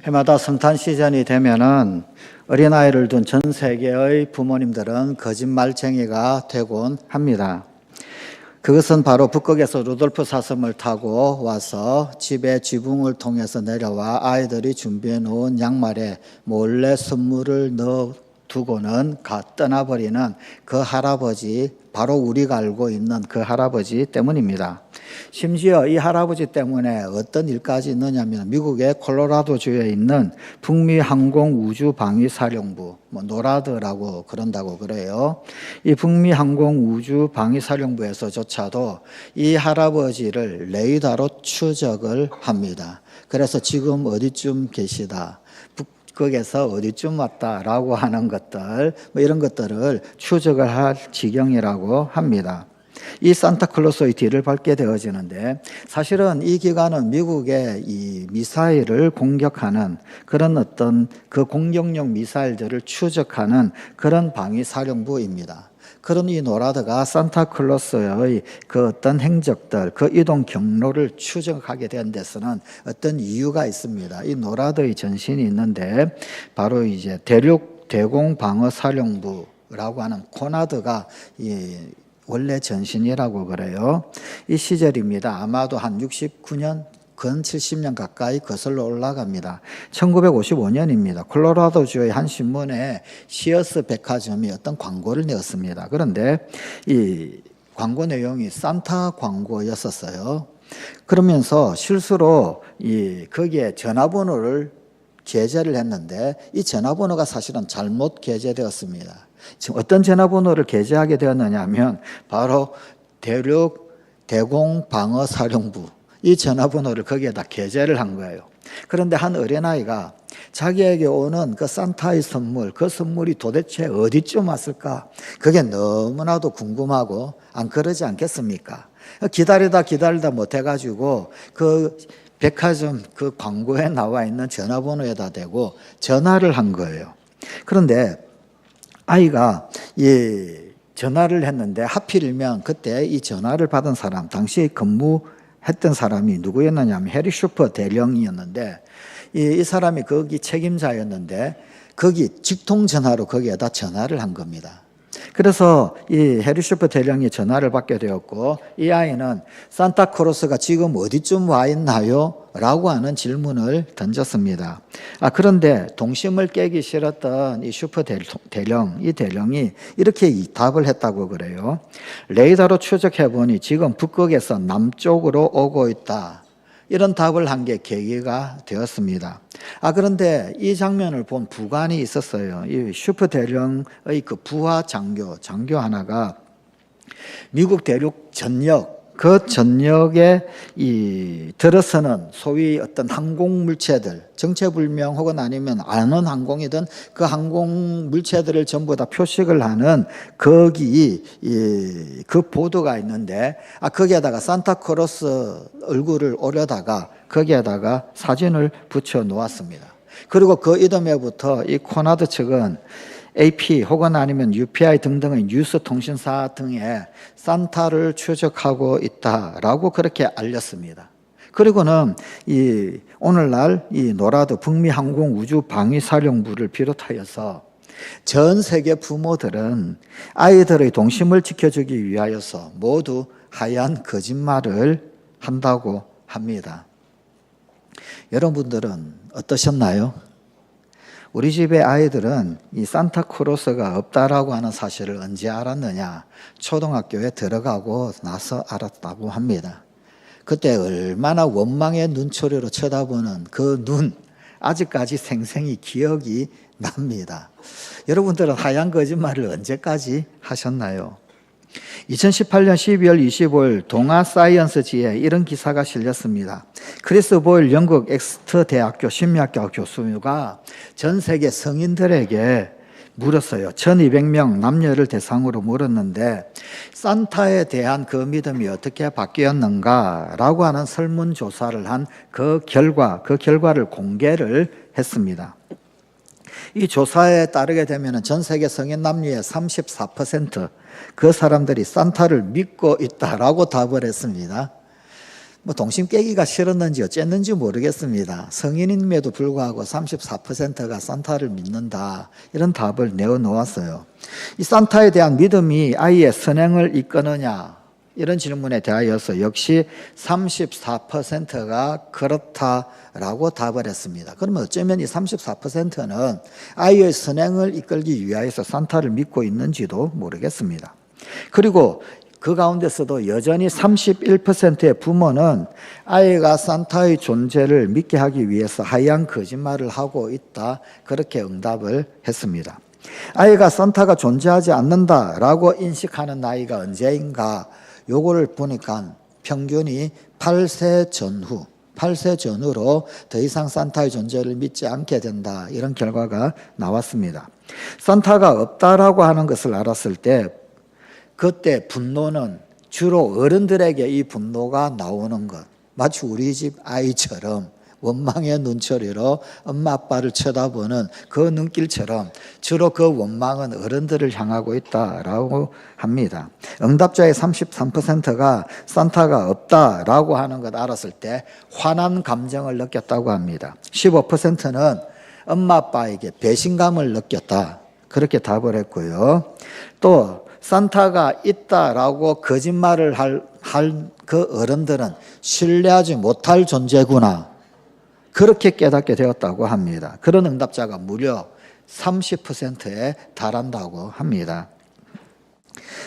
해마다 성탄 시즌이 되면은 어린아이를 둔 전 세계의 부모님들은 거짓말쟁이가 되곤 합니다. 그것은 바로 북극에서 루돌프 사슴을 타고 와서 집에 지붕을 통해서 내려와 아이들이 준비해 놓은 양말에 몰래 선물을 넣어두고는 떠나버리는 그 할아버지, 바로 우리가 알고 있는 그 할아버지 때문입니다. 심지어 이 할아버지 때문에 어떤 일까지 있느냐면 미국의 콜로라도주에 있는 북미 항공 우주 방위 사령부, 노라드라고 그런다고 그래요. 이 북미 항공 우주 방위 사령부에서조차도 이 할아버지를 레이더로 추적을 합니다. 그래서 지금 어디쯤 계시다, 북극에서 어디쯤 왔다라고 하는 것들, 이런 것들을 추적을 할 지경이라고 합니다. 이 산타클로스의 뒤를 밟게 되어지는데, 사실은 이 기관은 미국의 이 미사일을 공격하는 그런 어떤 그 공격용 미사일들을 추적하는 그런 방위사령부입니다. 그런 이 노라드가 산타클로스의 그 어떤 행적들, 그 이동 경로를 추적하게 된 데서는 어떤 이유가 있습니다. 이 노라드의 전신이 있는데, 바로 이제 대륙 대공방어사령부라고 하는 코나드가 원래 전신이라고 그래요. 이 시절입니다. 아마도 한 69년, 근 70년 가까이 거슬러 올라갑니다. 1955년입니다. 콜로라도주의 한 신문에 시어스 백화점이 어떤 광고를 내었습니다. 그런데 이 광고 내용이 산타 광고였었어요. 그러면서 실수로 거기에 전화번호를 게재를 했는데, 이 전화번호가 사실은 잘못 게재되었습니다. 지금 어떤 전화번호를 게재하게 되었느냐 하면 바로 대륙 대공방어사령부, 이 전화번호를 거기에다 게재를 한 거예요. 그런데 한 어린아이가 자기에게 오는 그 산타의 선물, 그 선물이 도대체 어디쯤 왔을까? 그게 너무나도 궁금하고, 안 그러지 않겠습니까? 기다리다 못해가지고 그 백화점 그 광고에 나와 있는 전화번호에다 대고 전화를 한 거예요. 그런데 아이가 전화를 했는데, 하필이면 그때 이 전화를 받은 사람, 당시에 근무했던 사람이 누구였느냐 하면 해리 슈퍼 대령이었는데, 이 사람이 거기 책임자였는데, 거기 직통전화로 거기에다 전화를 한 겁니다. 그래서 이 해리 슈퍼 대령이 전화를 받게 되었고, 이 아이는 산타클로스가 지금 어디쯤 와 있나요? 라고 하는 질문을 던졌습니다. 그런데 동심을 깨기 싫었던 이 슈퍼 대령, 이 대령이 이렇게 답을 했다고 그래요. 레이더로 추적해 보니 지금 북극에서 남쪽으로 오고 있다. 이런 답을 한 게 계기가 되었습니다. 그런데 이 장면을 본 부관이 있었어요. 이 슈퍼 대령의 그 부하 장교 하나가 미국 대륙 전역, 그 전역에 들어서는 소위 어떤 항공 물체들, 정체불명 혹은 아니면 아는 항공이든 그 항공 물체들을 전부 다 표식을 하는 거기 그 보드가 있는데, 거기에다가 산타클로스 얼굴을 오려다가 거기에다가 사진을 붙여 놓았습니다. 그리고 그 이듬해부터 이 코나드 측은 AP 혹은 아니면 UPI 등등의 뉴스 통신사 등에 산타를 추적하고 있다라고 그렇게 알렸습니다. 그리고는 오늘날 이 노라드 북미 항공 우주 방위 사령부를 비롯하여서 전 세계 부모들은 아이들의 동심을 지켜주기 위하여서 모두 하얀 거짓말을 한다고 합니다. 여러분들은 어떠셨나요? 우리 집의 아이들은 이 산타클로스가 없다라고 하는 사실을 언제 알았느냐? 초등학교에 들어가고 나서 알았다고 합니다. 그때 얼마나 원망의 눈초리로 쳐다보는 그 눈, 아직까지 생생히 기억이 납니다. 여러분들은 하얀 거짓말을 언제까지 하셨나요? 2018년 12월 25일 동아사이언스지에 이런 기사가 실렸습니다. 크리스 보일 영국 엑스터 대학교 심리학과 교수가 전 세계 성인들에게 물었어요. 1200명 남녀를 대상으로 물었는데, 산타에 대한 그 믿음이 어떻게 바뀌었는가 라고 하는 설문조사를 한 그 결과를 공개를 했습니다. 이 조사에 따르게 되면 전 세계 성인 남녀의 34%, 그 사람들이 산타를 믿고 있다라고 답을 했습니다. 뭐 동심 깨기가 싫었는지 어쨌는지 모르겠습니다. 성인임에도 불구하고 34%가 산타를 믿는다. 이런 답을 내어놓았어요. 이 산타에 대한 믿음이 아이의 선행을 이끄느냐? 이런 질문에 대하여서 역시 34%가 그렇다라고 답을 했습니다. 그러면 어쩌면 이 34%는 아이의 선행을 이끌기 위하여서 산타를 믿고 있는지도 모르겠습니다. 그리고 그 가운데서도 여전히 31%의 부모는 아이가 산타의 존재를 믿게 하기 위해서 하얀 거짓말을 하고 있다. 그렇게 응답을 했습니다. 아이가 산타가 존재하지 않는다라고 인식하는 나이가 언제인가? 요거를 보니까 평균이 8세 전후로 더 이상 산타의 존재를 믿지 않게 된다. 이런 결과가 나왔습니다. 산타가 없다라고 하는 것을 알았을 때 그때 분노는 주로 어른들에게 이 분노가 나오는 것. 마치 우리 집 아이처럼 원망의 눈초리로 엄마 아빠를 쳐다보는 그 눈길처럼 주로 그 원망은 어른들을 향하고 있다라고 합니다. 응답자의 33%가 산타가 없다라고 하는 것 알았을 때 화난 감정을 느꼈다고 합니다. 15%는 엄마 아빠에게 배신감을 느꼈다. 그렇게 답을 했고요. 또 산타가 있다라고 거짓말을 할 그 어른들은 신뢰하지 못할 존재구나. 그렇게 깨닫게 되었다고 합니다. 그런 응답자가 무려 30%에 달한다고 합니다.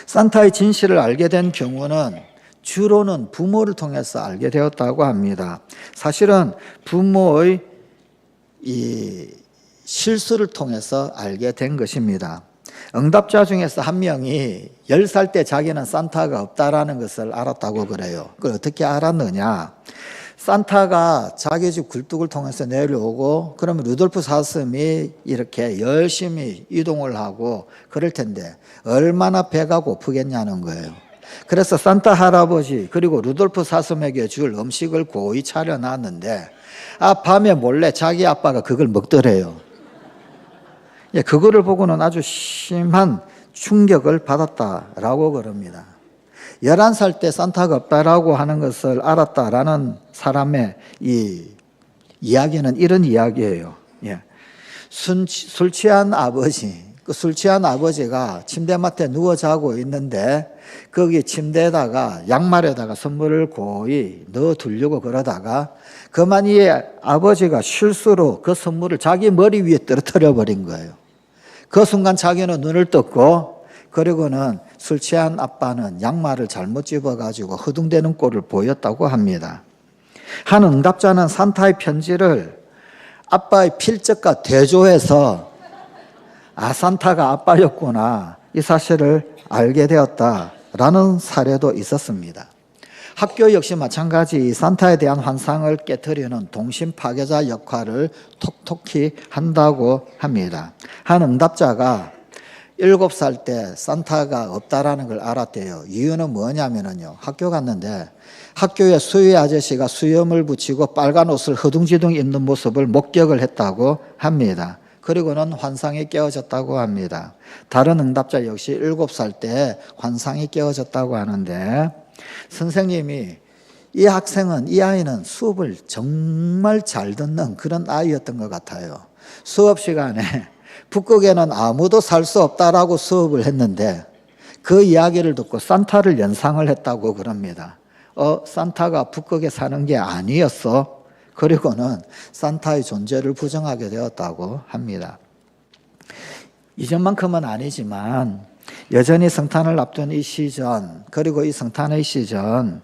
산타의 진실을 알게 된 경우는 주로는 부모를 통해서 알게 되었다고 합니다. 사실은 부모의 이 실수를 통해서 알게 된 것입니다. 응답자 중에서 한 명이 10살 때 자기는 산타가 없다라는 것을 알았다고 그래요. 그걸 어떻게 알았느냐? 산타가 자기 집 굴뚝을 통해서 내려오고 그러면 루돌프 사슴이 이렇게 열심히 이동을 하고 그럴 텐데 얼마나 배가 고프겠냐는 거예요. 그래서 산타 할아버지 그리고 루돌프 사슴에게 줄 음식을 고이 차려놨는데 밤에 몰래 자기 아빠가 그걸 먹더래요. 그거를 보고는 아주 심한 충격을 받았다라고 그럽니다. 11살 때 산타가 없다라고 하는 것을 알았다라는 사람의 이 이야기는 이런 이야기예요. 술 취한 아버지, 그 술 취한 아버지가 침대맡에 누워 자고 있는데 거기 침대에다가 양말에다가 선물을 고이 넣어두려고 그러다가 그만 이 아버지가 실수로 그 선물을 자기 머리 위에 떨어뜨려 버린 거예요. 그 순간 자기는 눈을 떴고 그리고는 술 취한 아빠는 양말을 잘못 집어가지고 허둥대는 꼴을 보였다고 합니다. 한 응답자는 산타의 편지를 아빠의 필적과 대조해서 산타가 아빠였구나 이 사실을 알게 되었다라는 사례도 있었습니다. 학교 역시 마찬가지 산타에 대한 환상을 깨트리는 동심 파괴자 역할을 톡톡히 한다고 합니다. 한 응답자가 7살 때 산타가 없다라는 걸 알았대요. 이유는 뭐냐면요. 학교 갔는데 학교에 수위 아저씨가 수염을 붙이고 빨간 옷을 허둥지둥 입는 모습을 목격을 했다고 합니다. 그리고는 환상이 깨어졌다고 합니다. 다른 응답자 역시 7살 때 환상이 깨어졌다고 하는데 선생님이 이 아이는 수업을 정말 잘 듣는 그런 아이였던 것 같아요. 수업 시간에 북극에는 아무도 살 수 없다라고 수업을 했는데 그 이야기를 듣고 산타를 연상을 했다고 그럽니다. 산타가 북극에 사는 게 아니었어. 그리고는 산타의 존재를 부정하게 되었다고 합니다. 이전만큼은 아니지만 여전히 성탄을 앞둔 이 시전 그리고 이 성탄의 시전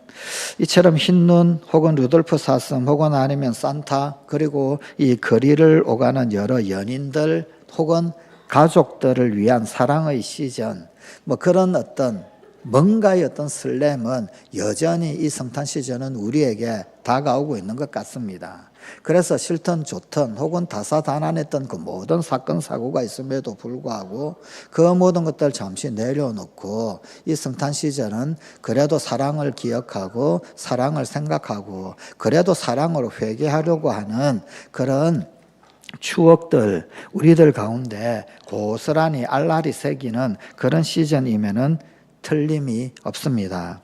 이처럼 흰눈 혹은 루돌프 사슴 혹은 아니면 산타 그리고 이 거리를 오가는 여러 연인들 혹은 가족들을 위한 사랑의 시전 그런 뭔가의 어떤 설렘은 여전히 이 성탄 시즌은 우리에게 다가오고 있는 것 같습니다. 그래서 싫든 좋든 혹은 다사다난했던 그 모든 사건 사고가 있음에도 불구하고 그 모든 것들 잠시 내려놓고 이 성탄 시즌은 그래도 사랑을 기억하고 사랑을 생각하고 그래도 사랑으로 회개하려고 하는 그런 추억들 우리들 가운데 고스란히 알알이 새기는 그런 시즌이면은 틀림이 없습니다.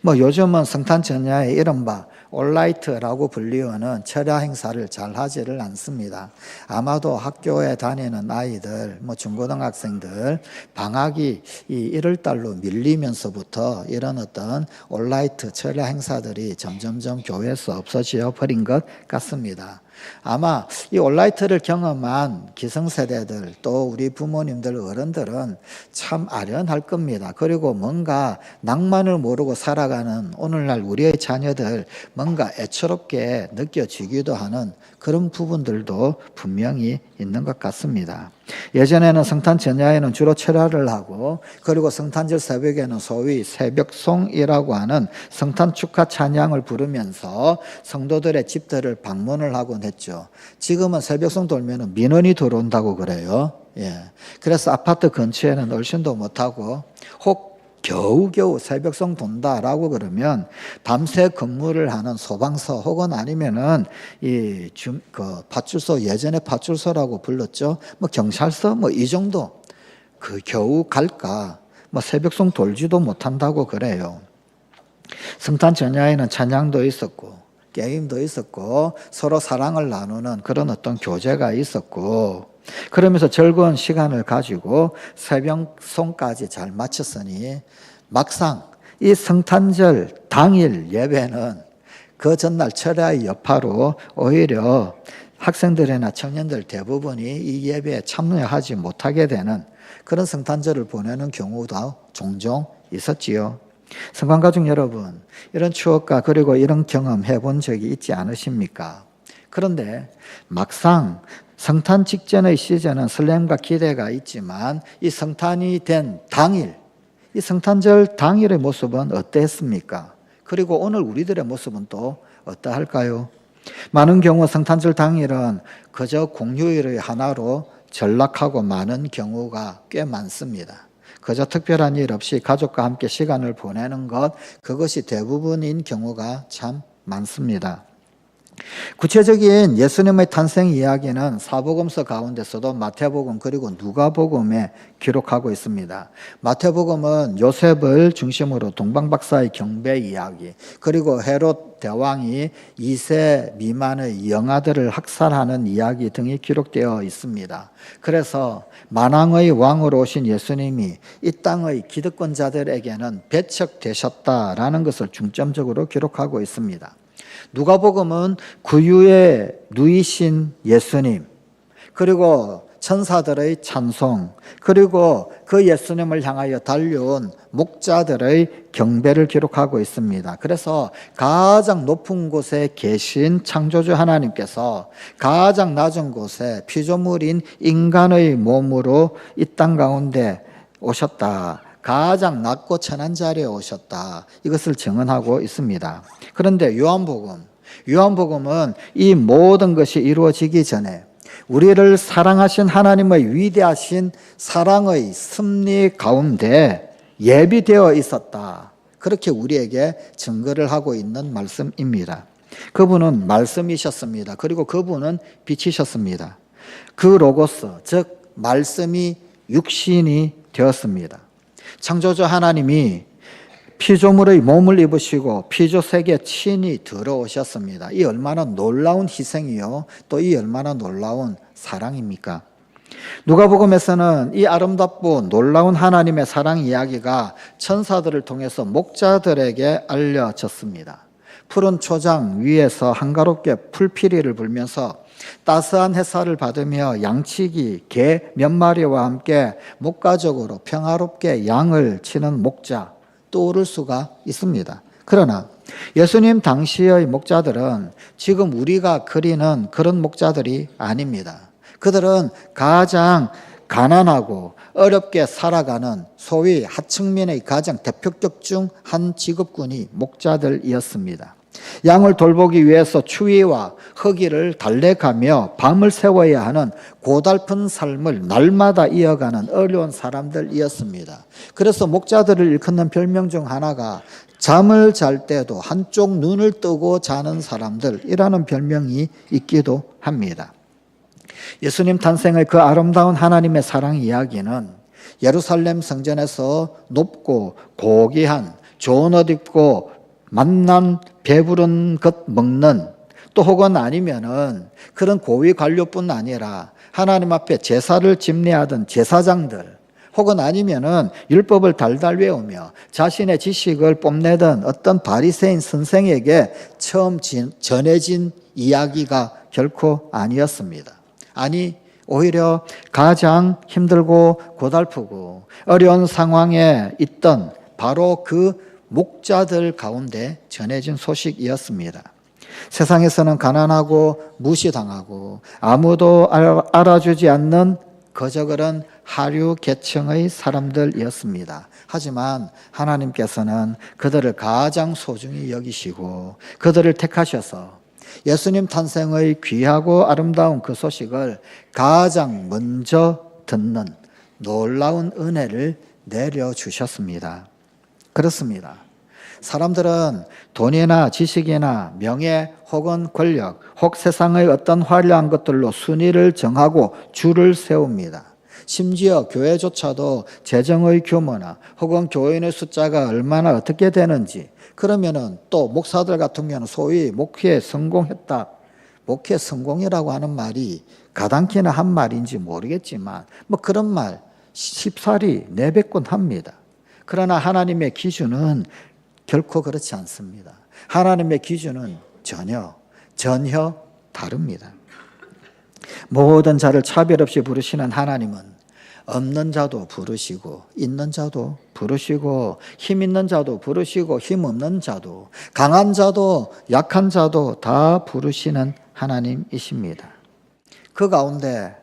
요즘은 성탄 전야에 이른바 올라이트라고 불리우는 철야 행사를 잘 하지를 않습니다. 아마도 학교에 다니는 아이들, 중고등학생들 방학이 이 1월 달로 밀리면서부터 이런 어떤 올라이트 철야 행사들이 점점점 교회에서 없어져 버린 것 같습니다. 아마 이 올라이트를 경험한 기성세대들 또 우리 부모님들 어른들은 참 아련할 겁니다. 그리고 뭔가 낭만을 모르고 살아가는 오늘날 우리의 자녀들 뭔가 애처롭게 느껴지기도 하는 그런 부분들도 분명히 있는 것 같습니다. 예전에는 성탄 전야에는 주로 철야를 하고 그리고 성탄절 새벽에는 소위 새벽송이라고 하는 성탄 축하 찬양을 부르면서 성도들의 집들을 방문을 하곤 했죠. 지금은 새벽송 돌면 민원이 들어온다고 그래요. 예. 그래서 아파트 근처에는 얼씬도 못하고 혹 겨우겨우 새벽송 돈다라고 그러면 밤새 근무를 하는 소방서 혹은 아니면은 파출소 예전에 파출소라고 불렀죠. 경찰서 이 정도 겨우 갈까 새벽송 돌지도 못한다고 그래요. 성탄 전야에는 찬양도 있었고 게임도 있었고 서로 사랑을 나누는 그런 어떤 교제가 있었고 그러면서 즐거운 시간을 가지고 새벽송까지 잘 마쳤으니 막상 이 성탄절 당일 예배는 그 전날 철야의 여파로 오히려 학생들이나 청년들 대부분이 이 예배에 참여하지 못하게 되는 그런 성탄절을 보내는 경우도 종종 있었지요. 성관가족 여러분, 이런 추억과 그리고 이런 경험 해본 적이 있지 않으십니까? 그런데 막상 성탄 직전의 시즌은 설렘과 기대가 있지만 이 성탄이 된 당일, 이 성탄절 당일의 모습은 어땠습니까? 그리고 오늘 우리들의 모습은 또 어떠할까요? 많은 경우 성탄절 당일은 그저 공휴일의 하나로 전락하고 마는 경우가 꽤 많습니다. 그저 특별한 일 없이 가족과 함께 시간을 보내는 것, 그것이 대부분인 경우가 참 많습니다. 구체적인 예수님의 탄생 이야기는 사복음서 가운데서도 마태복음 그리고 누가복음에 기록하고 있습니다. 마태복음은 요셉을 중심으로 동방박사의 경배 이야기 그리고 헤롯 대왕이 2세 미만의 영아들을 학살하는 이야기 등이 기록되어 있습니다. 그래서 만왕의 왕으로 오신 예수님이 이 땅의 기득권자들에게는 배척되셨다라는 것을 중점적으로 기록하고 있습니다. 누가복음은 구유에 누이신 예수님 그리고 천사들의 찬송 그리고 그 예수님을 향하여 달려온 목자들의 경배를 기록하고 있습니다. 그래서 가장 높은 곳에 계신 창조주 하나님께서 가장 낮은 곳에 피조물인 인간의 몸으로 이 땅 가운데 오셨다. 가장 낮고 천한 자리에 오셨다. 이것을 증언하고 있습니다. 그런데 요한복음은 이 모든 것이 이루어지기 전에 우리를 사랑하신 하나님의 위대하신 사랑의 섭리 가운데 예비되어 있었다. 그렇게 우리에게 증거를 하고 있는 말씀입니다. 그분은 말씀이셨습니다. 그리고 그분은 빛이셨습니다. 그 로고스, 즉 말씀이 육신이 되었습니다. 창조주 하나님이 피조물의 몸을 입으시고 피조세계에 친히 들어오셨습니다. 이 얼마나 놀라운 희생이요. 또 이 얼마나 놀라운 사랑입니까? 누가복음에서는 이 아름답고 놀라운 하나님의 사랑 이야기가 천사들을 통해서 목자들에게 알려졌습니다. 푸른 초장 위에서 한가롭게 풀피리를 불면서 따스한 햇살을 받으며 양치기, 개 몇 마리와 함께 목가적으로 평화롭게 양을 치는 목자 떠오를 수가 있습니다. 그러나 예수님 당시의 목자들은 지금 우리가 그리는 그런 목자들이 아닙니다. 그들은 가장 가난하고 어렵게 살아가는 소위 하층민의 가장 대표격 중 한 직업군이 목자들이었습니다. 양을 돌보기 위해서 추위와 허기를 달래가며 밤을 새워야 하는 고달픈 삶을 날마다 이어가는 어려운 사람들이었습니다. 그래서 목자들을 일컫는 별명 중 하나가 잠을 잘 때도 한쪽 눈을 뜨고 자는 사람들이라는 별명이 있기도 합니다. 예수님 탄생의 그 아름다운 하나님의 사랑 이야기는 예루살렘 성전에서 높고 고귀한 좋은 옷 입고 만난 배부른 것 먹는, 또 혹은 아니면은 그런 고위 관료뿐 아니라 하나님 앞에 제사를 집례하던 제사장들, 혹은 아니면은 율법을 달달 외우며 자신의 지식을 뽐내던 어떤 바리새인 선생에게 처음 전해진 이야기가 결코 아니었습니다. 아니, 오히려 가장 힘들고 고달프고 어려운 상황에 있던 바로 그 목자들 가운데 전해진 소식이었습니다. 세상에서는 가난하고 무시당하고 아무도 알아주지 않는 그저 그런 하류 계층의 사람들이었습니다. 하지만 하나님께서는 그들을 가장 소중히 여기시고 그들을 택하셔서 예수님 탄생의 귀하고 아름다운 그 소식을 가장 먼저 듣는 놀라운 은혜를 내려주셨습니다. 그렇습니다. 사람들은 돈이나 지식이나 명예 혹은 권력 혹 세상의 어떤 화려한 것들로 순위를 정하고 줄을 세웁니다. 심지어 교회조차도 재정의 규모나 혹은 교인의 숫자가 얼마나 어떻게 되는지, 그러면은 또 목사들 같은 경우는 소위 목회에 성공했다. 목회 성공이라고 하는 말이 가당키나 한 말인지 모르겠지만 뭐 그런 말 쉽사리 내뱉곤 합니다. 그러나 하나님의 기준은 결코 그렇지 않습니다. 하나님의 기준은 전혀 다릅니다. 모든 자를 차별 없이 부르시는 하나님은 없는 자도 부르시고 있는 자도 부르시고 힘 있는 자도 부르시고 힘 없는 자도 강한 자도 약한 자도 다 부르시는 하나님이십니다. 그 가운데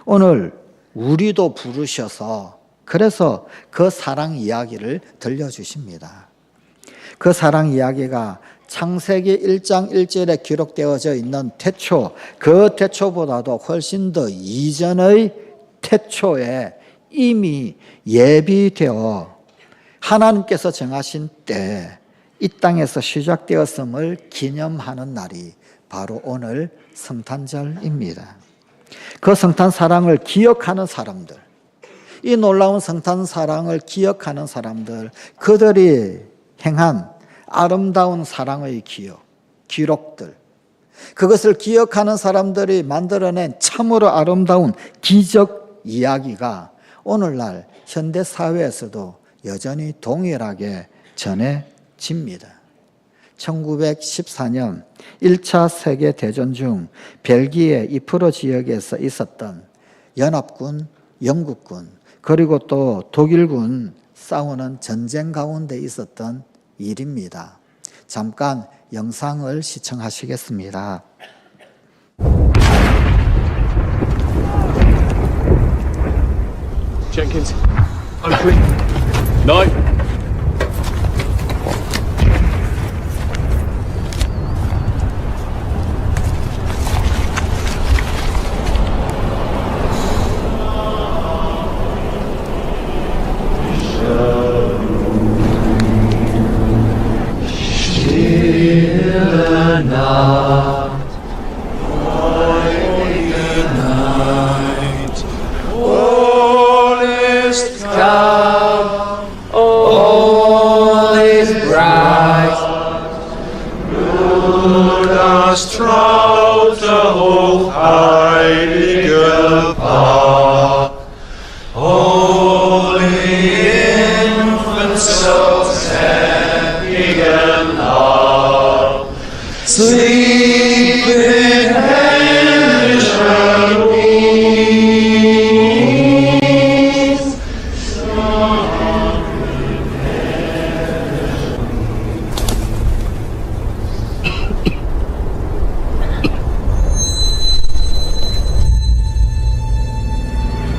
오늘 우리도 부르셔서 그래서 그 사랑 이야기를 들려주십니다. 그 사랑 이야기가 창세기 1장 1절에 기록되어져 있는 태초, 그 태초보다도 훨씬 더 이전의 태초에 이미 예비되어 하나님께서 정하신 때 이 땅에서 시작되었음을 기념하는 날이 바로 오늘 성탄절입니다. 그 성탄 사랑을 기억하는 사람들, 이 놀라운 성탄 사랑을 기억하는 사람들, 그들이 행한 아름다운 사랑의 기록들, 그것을 기억하는 사람들이 만들어낸 참으로 아름다운 기적 이야기가 오늘날 현대 사회에서도 여전히 동일하게 전해집니다. 1914년 1차 세계대전 중 벨기에 이프로 지역에서 있었던 연합군, 영국군, 그리고 또 독일군 싸우는 전쟁 가운데 있었던 일입니다. 잠깐 영상을 시청하시겠습니다. Jenkins, Oakley, Knight.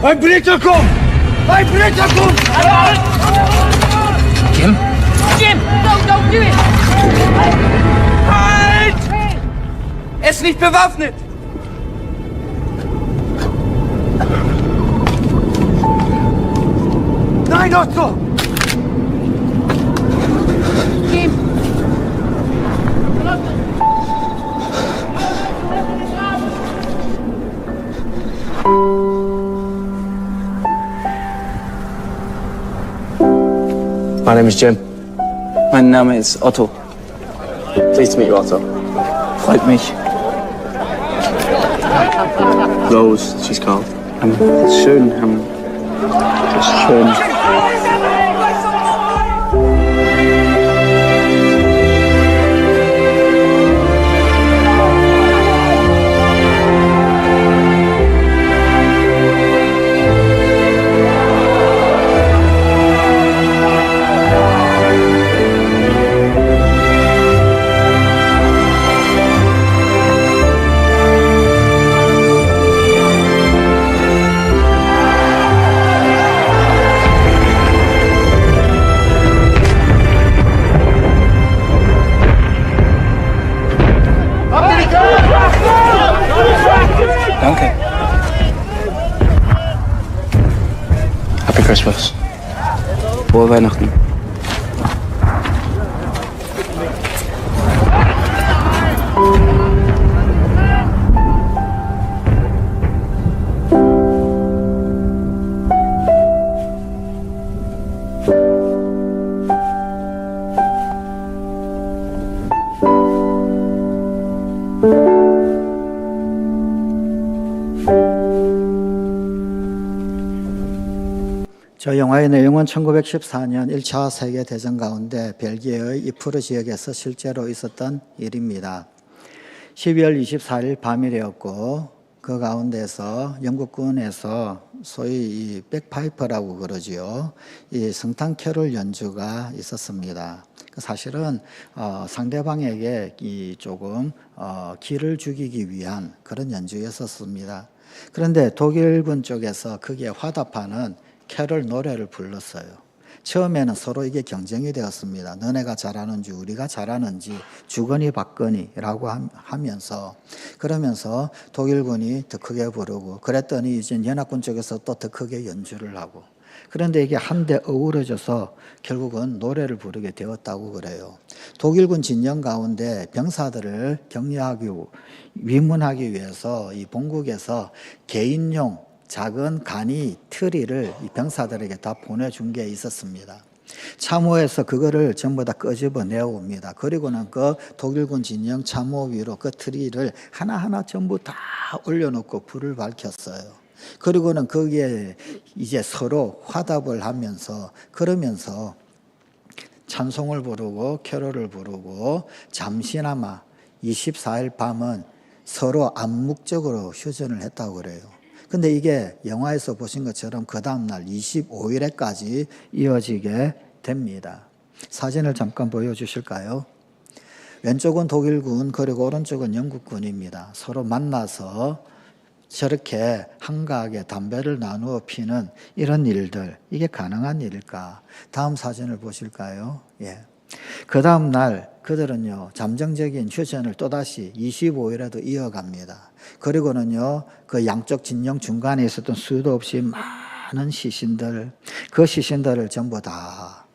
Ein Berichter kommt! Ein Berichter kommt! Jim? Jim! Don't do it! Halt! Er ist nicht bewaffnet! Nein, Otto! Jim! My name is Jim. Mein Name ist Otto. Pleased to meet you, Otto. Freut mich. Rose, she's called. Schön. Ist schön. Danke. Happy Christmas. Frohe Weihnachten. 저 영화의 내용은 1914년 1차 세계대전 가운데 벨기에의 이프르 지역에서 실제로 있었던 일입니다. 12월 24일 밤이 되었고 그 가운데서 영국군에서 소위 이 백파이퍼라고 그러지요. 이 성탄 캐롤 연주가 있었습니다. 사실은 상대방에게 이 조금 기를 죽이기 위한 그런 연주였었습니다. 그런데 독일군 쪽에서 거기에 화답하는 캐롤 노래를 불렀어요. 처음에는 서로 이게 경쟁이 되었습니다. 너네가 잘하는지 우리가 잘하는지 주거니 받거니라고 하면서 그러면서 독일군이 더 크게 부르고 그랬더니 이제 연합군 쪽에서 또 더 크게 연주를 하고 그런데 이게 한데 어우러져서 결국은 노래를 부르게 되었다고 그래요. 독일군 진영 가운데 병사들을 격려하기 위문하기 위해서 이 본국에서 개인용 작은 간이 트리를 이 병사들에게 다 보내준 게 있었습니다. 참호에서 그거를 전부 다 끄집어 내옵니다. 그리고는 그 독일군 진영 참호 위로 그 트리를 하나하나 전부 다 올려놓고 불을 밝혔어요. 그리고는 거기에 이제 서로 화답을 하면서 그러면서 찬송을 부르고 캐롤을 부르고 잠시나마 24일 밤은 서로 암묵적으로 휴전을 했다고 그래요. 근데 이게 영화에서 보신 것처럼 그 다음날 25일에까지 이어지게 됩니다. 사진을 잠깐 보여주실까요? 왼쪽은 독일군 그리고 오른쪽은 영국군입니다. 서로 만나서 저렇게 한가하게 담배를 나누어 피는 이런 일들 이게 가능한 일일까? 다음 사진을 보실까요? 예. 그 다음 날 그들은요 잠정적인 휴전을 또다시 25일에도 이어갑니다. 그리고는요 그 양쪽 진영 중간에 있었던 수도 없이 많은 시신들 그 시신들을 전부 다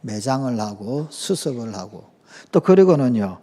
매장을 하고 수습을 하고 또 그리고는요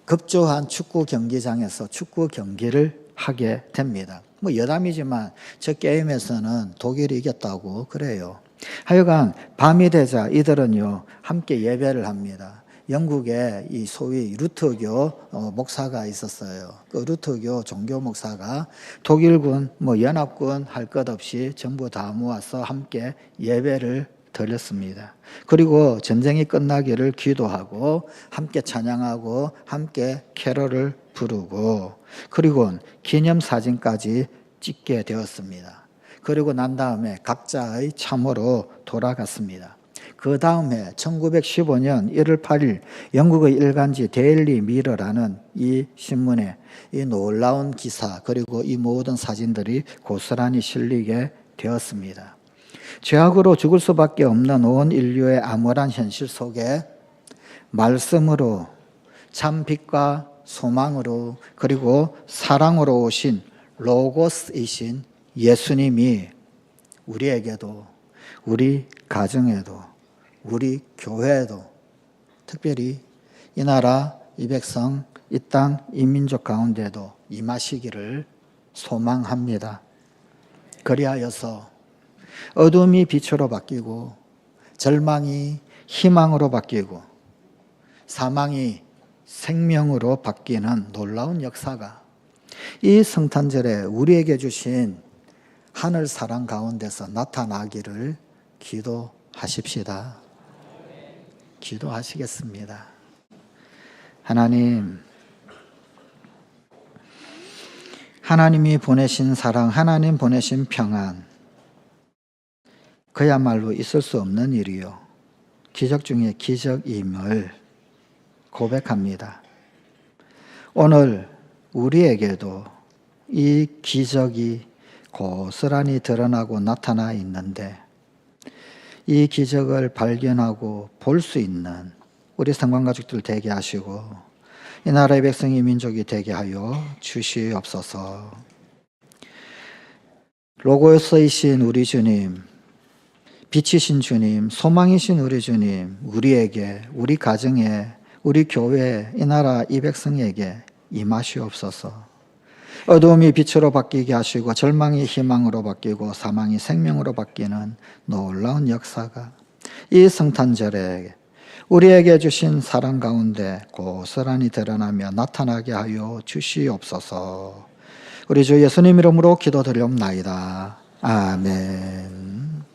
급조한 축구 경기장에서 축구 경기를 하게 됩니다. 뭐 여담이지만 저 게임에서는 독일이 이겼다고 그래요. 하여간 밤이 되자 이들은요 함께 예배를 합니다. 영국에 이 소위 루터교 목사가 있었어요. 그 루터교 종교 목사가 독일군 뭐 연합군 할 것 없이 전부 다 모아서 함께 예배를 드렸습니다. 그리고 전쟁이 끝나기를 기도하고 함께 찬양하고 함께 캐롤을 부르고 그리고 기념사진까지 찍게 되었습니다. 그리고 난 다음에 각자의 참호로 돌아갔습니다. 그 다음에 1915년 1월 8일 영국의 일간지 데일리 미러라는 이 신문에 이 놀라운 기사 그리고 이 모든 사진들이 고스란히 실리게 되었습니다. 죄악으로 죽을 수밖에 없는 온 인류의 암울한 현실 속에 말씀으로 참 빛과 소망으로 그리고 사랑으로 오신 로고스이신 예수님이 우리에게도 우리 가정에도 우리 교회에도 특별히 이 나라 이 백성 이 땅 이 민족 가운데도 임하시기를 소망합니다. 그리하여서 어둠이 빛으로 바뀌고 절망이 희망으로 바뀌고 사망이 생명으로 바뀌는 놀라운 역사가 이 성탄절에 우리에게 주신 하늘 사랑 가운데서 나타나기를 기도하십시다. 기도하시겠습니다. 하나님이 보내신 사랑, 하나님 보내신 평안, 그야말로 있을 수 없는 일이요, 기적 중에 기적임을 고백합니다. 오늘 우리에게도 이 기적이 고스란히 드러나고 나타나 있는데, 이 기적을 발견하고 볼 수 있는 우리 성관가족들 되게 하시고 이 나라의 백성이 민족이 되게 하여 주시옵소서. 로고스이신 우리 주님, 빛이신 주님, 소망이신 우리 주님, 우리에게, 우리 가정에, 우리 교회, 이 나라 이 백성에게 임하시옵소서. 어두움이 빛으로 바뀌게 하시고 절망이 희망으로 바뀌고 사망이 생명으로 바뀌는 놀라운 역사가 이 성탄절에 우리에게 주신 사랑 가운데 고스란히 드러나며 나타나게 하여 주시옵소서. 우리 주 예수님 이름으로 기도드리옵나이다. 아멘.